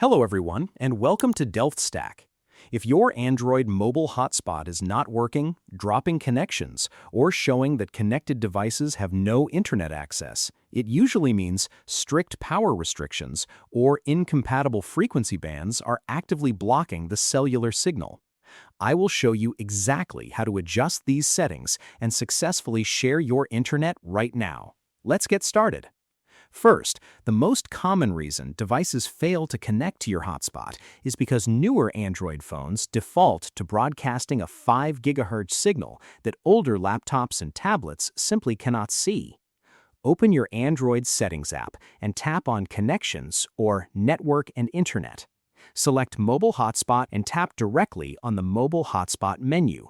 Hello everyone, and welcome to DelftStack. If your Android mobile hotspot is not working, dropping connections, or showing that connected devices have no internet access, it usually means strict power restrictions or incompatible frequency bands are actively blocking the cellular signal. I will show you exactly how to adjust these settings and successfully share your internet right now. Let's get started. First, the most common reason devices fail to connect to your hotspot is because newer Android phones default to broadcasting a 5 GHz signal that older laptops and tablets simply cannot see. Open your Android Settings app and tap on Connections or Network and Internet. Select Mobile Hotspot and tap directly on the Mobile Hotspot menu.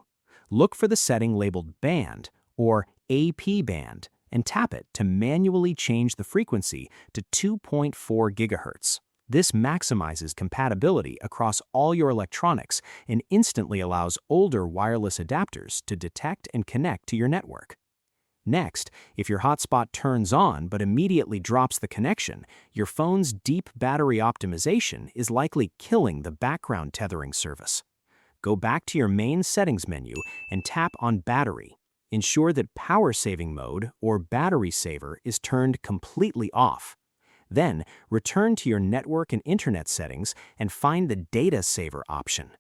Look for the setting labeled Band or AP Band and tap it to manually change the frequency to 2.4 GHz. This maximizes compatibility across all your electronics and instantly allows older wireless adapters to detect and connect to your network. Next, if your hotspot turns on but immediately drops the connection, your phone's deep battery optimization is likely killing the background tethering service. Go back to your main settings menu and tap on Battery. Ensure that Power Saving Mode or Battery Saver is turned completely off. Then, return to your network and internet settings and find the Data Saver option.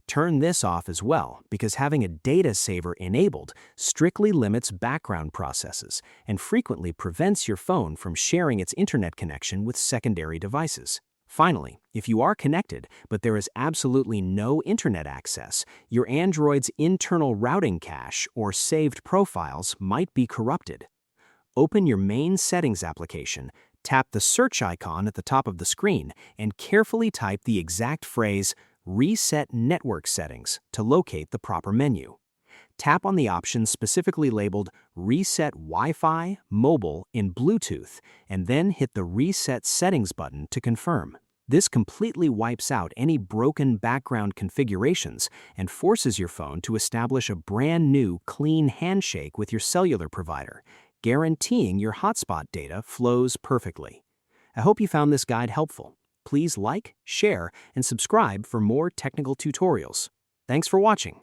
Turn this off as well because having a data saver enabled strictly limits background processes and frequently prevents your phone from sharing its internet connection with secondary devices. Finally, if you are connected but there is absolutely no internet access, your Android's internal routing cache or saved profiles might be corrupted. Open your main settings application, tap the search icon at the top of the screen, and carefully type the exact phrase Reset Network Settings to locate the proper menu. Tap on the option specifically labeled Reset Wi-Fi, Mobile in Bluetooth, and then hit the Reset Settings button to confirm. This completely wipes out any broken background configurations and forces your phone to establish a brand new clean handshake with your cellular provider, guaranteeing your hotspot data flows perfectly. I hope you found this guide helpful. Please like, share, and subscribe for more technical tutorials. Thanks for watching.